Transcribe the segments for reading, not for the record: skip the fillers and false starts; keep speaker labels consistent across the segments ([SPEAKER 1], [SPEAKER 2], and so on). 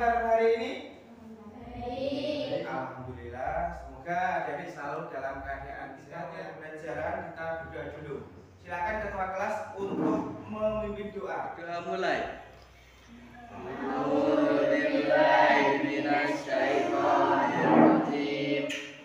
[SPEAKER 1] kabar hari ini?
[SPEAKER 2] Baik.
[SPEAKER 1] Alhamdulillah. Semoga adik-adik selalu dalam keadaan sehat ya. Pelajaran kita berdoa dulu. Silakan ketua kelas untuk memimpin doa.
[SPEAKER 3] Doa mulai.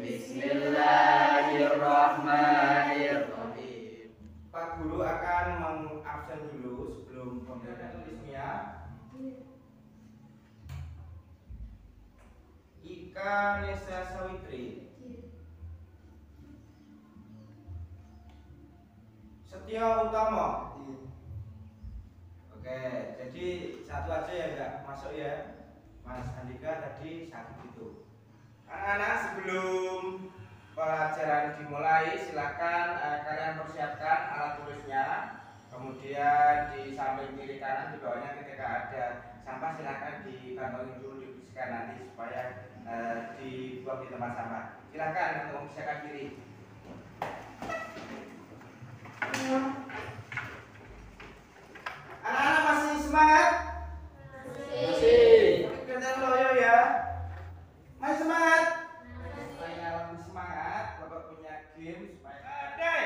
[SPEAKER 3] Bismillahirrahmanirrahim.
[SPEAKER 1] Pak Guru akan mengabsen dulu sebelum pemberian tulisnya. Ika Nesa Sawitri, Setio Utomo. Oke, jadi satu aja ya enggak masuk ya. Mas Andika tadi sakit itu. Anak-anak, sebelum pelajaran dimulai, silakan kalian persiapkan alat tulisnya. Kemudian di samping kiri kanan di bawahnya ketika ada sampah silakan dikantongin dulu, dibersihkan nanti supaya dibuang di tempat sampah. Silakan untuk membersihkan diri. Anak-anak masih semangat?
[SPEAKER 3] Masih.
[SPEAKER 1] Kelihatan loyo ya. Masih semangat? Supaya lebih semangat, Bapak punya game supaya badai,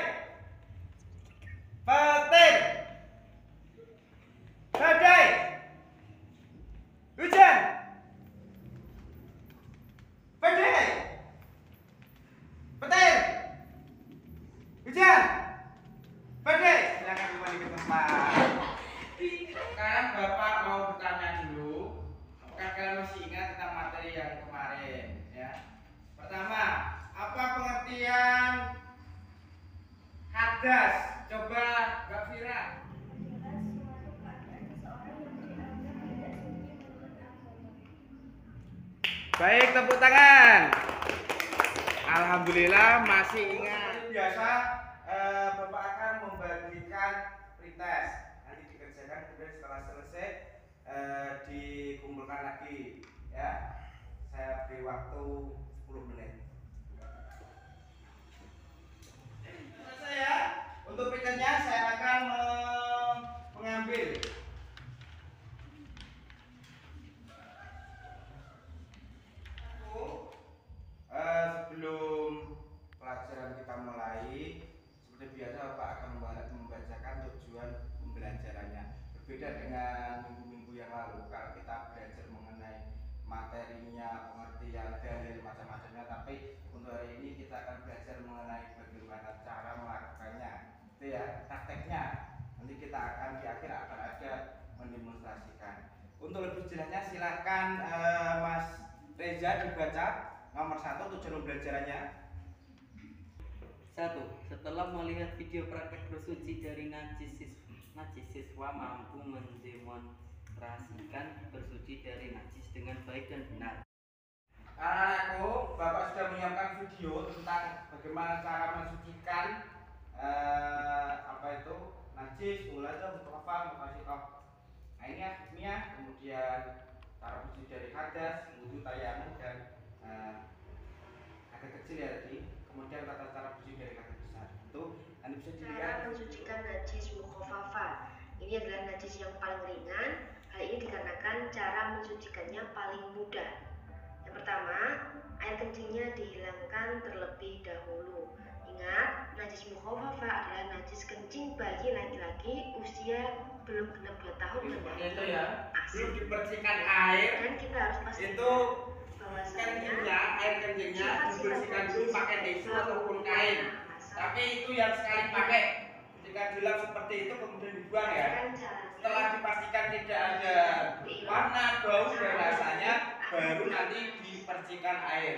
[SPEAKER 1] petir, badai, hujan, badai, petir, hujan, badai. Silakan kembali ke tempat. Sekarang Bapak mau bertanya dulu, apakah kalian masih ingat tentang materi yang kemarin ya? Pertama, apa pengertian hadas? Coba Mbak Fira. Baik, tepuk tangan. Alhamdulillah masih ingat. Biasa Bapak akan membagikan pretest. Nanti dikerjakan, kemudian setelah selesai dikumpulkan lagi ya. Saya beri waktu 10 menit. Selesai ya. Untuk pretestnya saya akan mengambil sebelum pelajaran kita mulai, seperti biasa Pak akan membacakan tujuan pembelajarannya. Berbeda dengan minggu-minggu yang lalu, kalau kita belajar mengenai materinya, pengertian, dalil, macam-macamnya, tapi untuk hari ini kita akan belajar mengenai bagaimana cara melakukannya. Itu ya, prakteknya. Nanti kita akan di akhir akan ada mendemonstrasikan. Untuk lebih jelasnya silakan Mas Reza dibaca nomor 1 tujuan pembelajarannya.
[SPEAKER 3] 1. Setelah melihat video praktek bersuci dari najis siswa mampu mendemonstrasikan bersuci dari najis dengan baik dan benar.
[SPEAKER 1] Anak-anakku, Bapak sudah menyiapkan video tentang bagaimana cara mensucikan najis, mulai mutafaq. Nah ini ya, kemudian cara bersuci dari hadas, wudu, tayamum dan agak kecil ya tadi. Kemudian tata cara bersuci dari kata besar. Itu Anda bisa dilihat.
[SPEAKER 2] Cara mensucikan najis mukhafafah. Ini adalah najis yang paling ringan. Hal ini dikarenakan cara mensucikannya paling mudah. Yang pertama, air kencingnya dihilangkan terlebih dahulu. Ingat, najis mukhafafah adalah najis kencing bayi laki-laki usia belum genap 2 tahun dan
[SPEAKER 1] itu ya, belum
[SPEAKER 2] asli.
[SPEAKER 1] dibersihkan air.
[SPEAKER 2] Dan kita harus pastikan
[SPEAKER 1] Itu
[SPEAKER 2] bahwasanya
[SPEAKER 1] air kencingnya dibersihkan dulu pakai tisu ataupun kain. Tapi itu yang sekali pakai. Jika dilap seperti itu kemudian dibuang ya. Setelah dipastikan tidak ada warna, bau dan rasanya, baru nanti dipercikan air.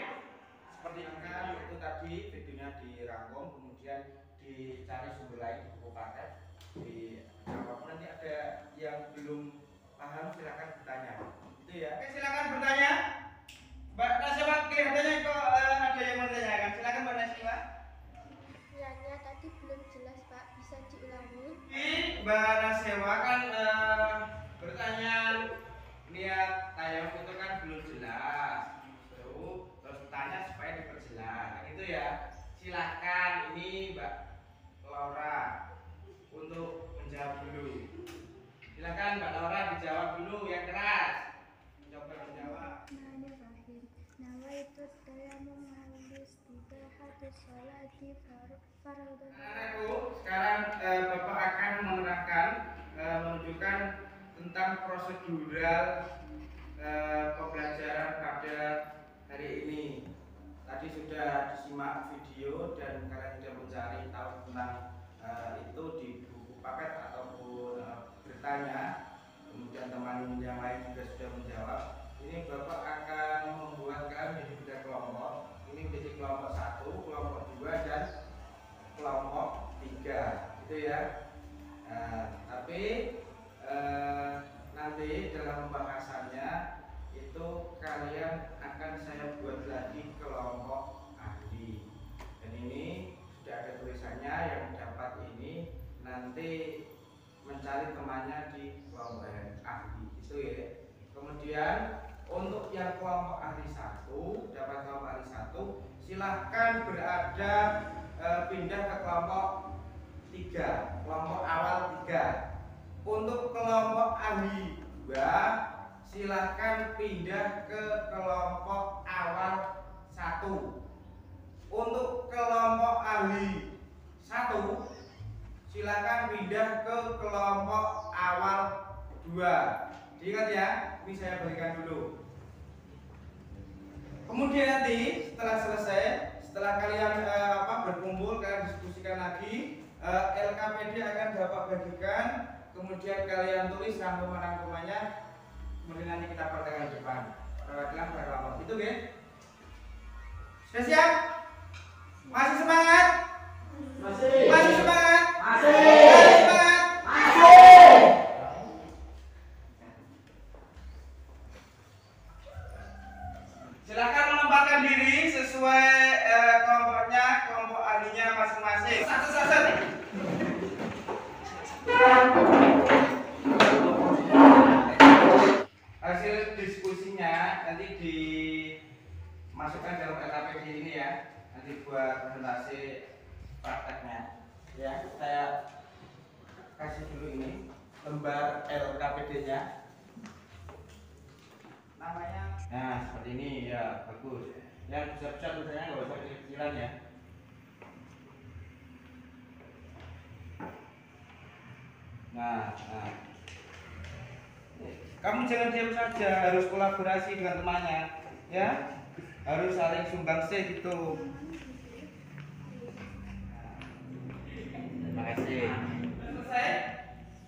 [SPEAKER 1] Seperti itu tadi videonya dirangkum, kemudian dicari sumber lain di buku paket. Apapun nanti ada yang belum paham silakan bertanya. Itu ya. Oke, silakan bertanya. Mbak Naswa, kelihatannya kok ada yang mau ditanyakan. Silakan Mbak Naswa.
[SPEAKER 4] Nanya tadi belum jelas Pak, bisa diulangi?
[SPEAKER 1] Mbak Naswa kan bertanya niat tayamum itu kan belum jelas. Terus tanya supaya diperjelas. Nah, gitu ya. Silakan ini Mbak Laura untuk menjawab dulu. Silakan Mbak Laura dijawab dulu yang keras. Coba menjawab. Anak-anakku, sekarang Bapak akan menerangkan, menunjukkan tentang prosedural pembelajaran pada hari ini. Tadi sudah disimak video dan kalian sudah mencari tahu tentang itu di buku paket ataupun bertanya. Kemudian teman yang lain juga sudah menjawab. Ini Bapak akan membuatkan menjadi 3 kelompok. Ini menjadi kelompok 1, kelompok 2 dan kelompok 3, gitu ya. Tapi nanti dalam pembahasannya itu kalian akan saya buat lagi kelompok ahli. Dan ini sudah ada tulisannya, yang dapat ini nanti mencari temannya di kelompok ahli, itu ya. Kemudian untuk yang kelompok ahli 1, dapat kelompok ahli 1, silahkan berada pindah ke kelompok 3, kelompok awal 3. Untuk kelompok ahli 2, silahkan pindah ke kelompok awal 1. Untuk kelompok ahli 1, silahkan pindah ke kelompok awal 2. Diingat ya, ini saya berikan dulu. Kemudian nanti setelah selesai, setelah kalian berkumpul, kalian diskusikan lagi, LKPD akan Bapak bagikan, kemudian kalian tulis rangkuman-rangkumannya, kemudian nanti kita praktekkan di depan. Perwakilan berkelompok. Itu ya. Sudah siap? Masih semangat? Masih. Masih semangat? Masih. Masih semangat? Masih. Silakan menempatkan diri sesuai kelompoknya, kelompok ahlinya masing-masing. Satu-satu. Hasil diskusinya nanti dimasukkan dalam LKPD ini ya. Nanti buat presentasi prakteknya. Ya, saya kasih dulu ini lembar LKPD-nya. Namanya. Nah, seperti ini ya, bagus. Yang besar-besar tulisannya nggak usah kecil-kecilan ya. Nah. Kamu jangan diam saja, harus kolaborasi dengan temannya, ya. Harus saling sumbangsih gitu. Terima kasih. Selesai?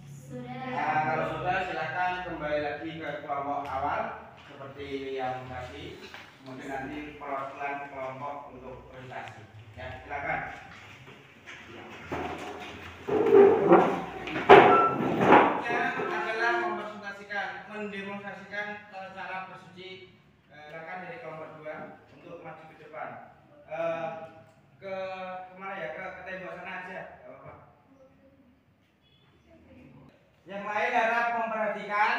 [SPEAKER 1] Sudah. Nah, kalau sudah silakan kembali lagi ke kelompok awal seperti yang tadi. Kemudian nanti perwakilan kelompok untuk presentasi. Ya, silakan. Adalah mendemonstrasikan cara bersuci rekan dari kelompok 2 untuk maju ke depan. Ke kemana ya? Ke tembok sana aja. Gak apa-apa. Yang lain harap memperhatikan,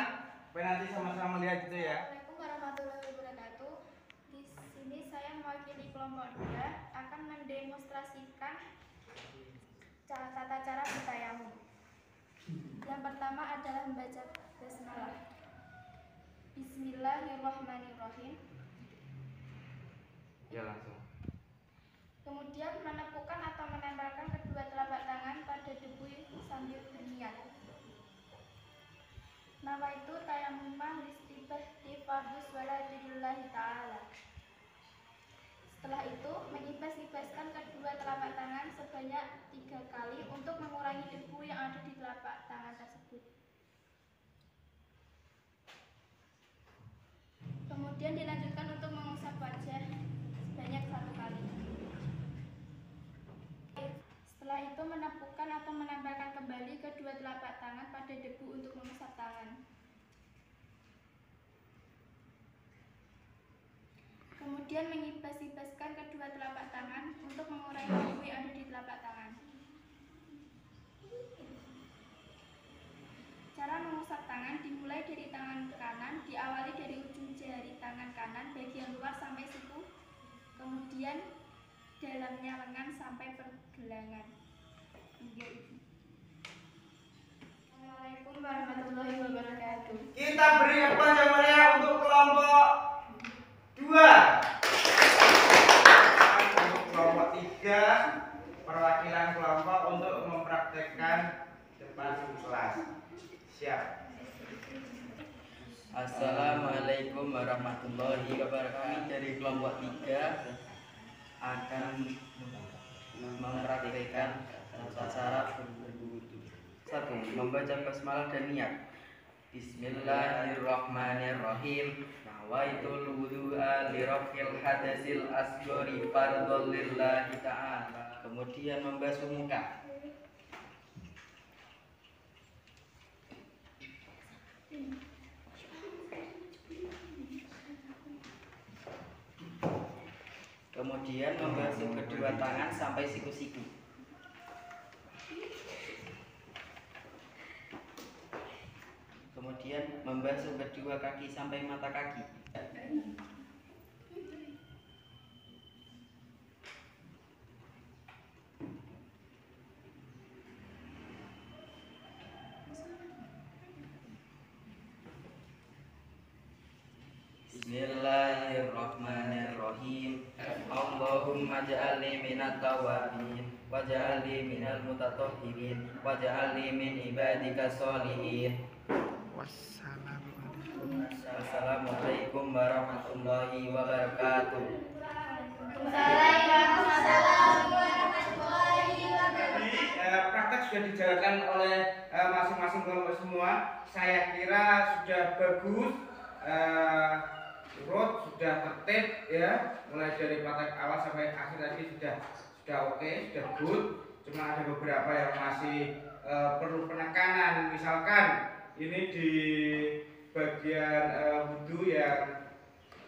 [SPEAKER 1] supaya nanti sama-sama melihat gitu ya.
[SPEAKER 4] Assalamualaikum warahmatullahi wabarakatuh. Di sini saya mewakili kelompok 2 akan mendemonstrasikan tata cara bertayamum. Yang pertama adalah membaca basmalah. Bismillahirrahmanirrahim.
[SPEAKER 1] Ya, langsung.
[SPEAKER 4] Kemudian menepukkan atau menempelkan kedua telapak tangan pada debu sambil berniat. Nawaitu tayammumah listibahti fardus waladillahi ta'ala. Setelah itu mengibas-ibaskan kedua telapak tangan sebanyak 3 kali untuk mengurangi debu yang ada di telapak tangan tersebut. Kemudian dilanjutkan untuk mengusap wajah sebanyak 1 kali. Setelah itu menepukkan atau menempelkan kembali kedua telapak tangan pada debu untuk mengusap tangan. Kemudian mengibas-ibaskan kedua telapak tangan untuk mengurangi debu yang ada di telapak tangan. Cara mengusap tangan dimulai dari tangan kanan, diawali dari ujung jari tangan kanan bagian luar sampai siku, kemudian dalamnya lengan sampai pergelangan. Assalamualaikum warahmatullahi wabarakatuh.
[SPEAKER 1] Kita beri applause yang meriah untuk kelompok 2. Untuk kelompok 3 perwakilan kelompok untuk mempraktekkan depan kelas. Siap.
[SPEAKER 3] Assalamualaikum warahmatullahi wabarakatuh. Kami dari kelompok 3 akan mempraktikkan cara berwudu. 1. Membaca basmalah dan niat. Bismillahirrahmanirrahim. Nawaitul wudu'a li raf'il hadasil asghari fardhon lillahi ta'ala. Kemudian membasuh muka. Kemudian membasuh kedua tangan sampai siku-siku. Kemudian membasuh kedua kaki sampai mata kaki. Bismillahirrahmanirrahim. Allahumma ja'alni minat tawabin waj'alni minal mutatahhirin waj'alni min ibadika sholihin. Wassalamualaikum warahmatullahi wabarakatuh.
[SPEAKER 1] Jadi praktek sudah dijalankan oleh masing-masing kelompok semua. Saya kira sudah bagus, sudah tertib ya, mulai dari praktek awal sampai akhir tadi sudah oke, sudah good. Cuma ada beberapa yang masih perlu penekanan, misalkan ini di bagian wudhu yang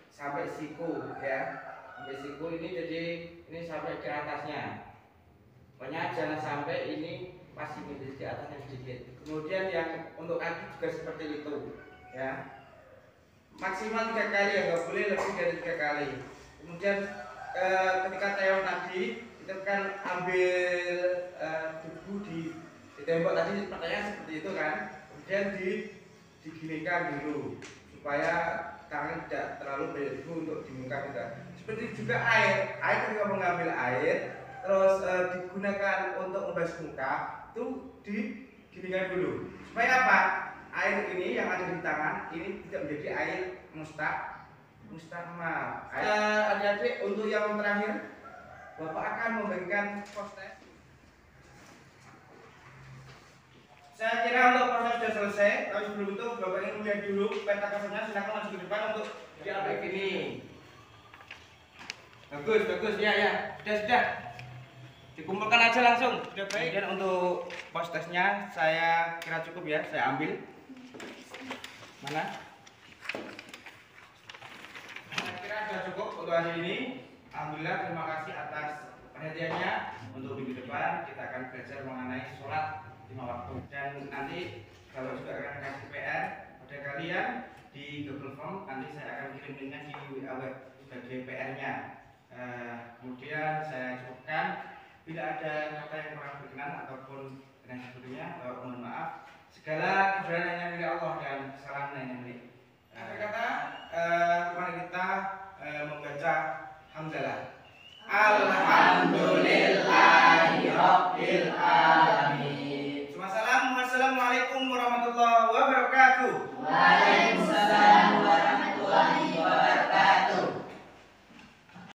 [SPEAKER 1] sampai siku ya, sampai siku ini, jadi ini sampai ke atasnya. Pokoknya jangan sampai ini masih di atasnya sedikit. Kemudian yang untuk kaki juga seperti itu ya, maksimal 3 kali ya, nggak boleh lebih dari 3 kali. Kemudian ketika tayamum tadi kita kan ambil debu di tembok tadi, pertanyaan seperti itu kan, kemudian diginikan dulu supaya tangan tidak terlalu banyak debu untuk di muka kita. Seperti juga air ketika mengambil air terus digunakan untuk membasuh muka itu diginikan dulu supaya apa? Air ini yang ada di tangan ini tidak menjadi air mustahmal. Adik-adik, untuk yang terakhir Bapak akan memberikan proses. Saya kira untuk proses sudah selesai. Tapi sebelum itu Bapak ingin melihat dulu peta kasarnya. Silakan maju ke depan untuk diambil ini. Bagus ya. Sudah. Dikumpulkan aja langsung. Sudah baik. Kemudian untuk post testnya saya kira cukup ya. Saya ambil. Mana? Saya kira sudah cukup untuk hari ini. Alhamdulillah, terima kasih atas perhatiannya. Untuk minggu depan kita akan belajar mengenai sholat 5 waktu. Dan nanti kalau juga akan kasih PR pada kalian di Google Form, nanti saya akan kirim linknya di WA web sebagai PR-nya. Kemudian saya cukupkan. Bila ada kata yang kurang berkenan ataupun dengan sebagainya, mohon maaf. Segala kebenaran hanya milik Allah dan kesalahan hanya milik. Kata mari kita membaca hamdalah. Alhamdulillahirabbil alamin.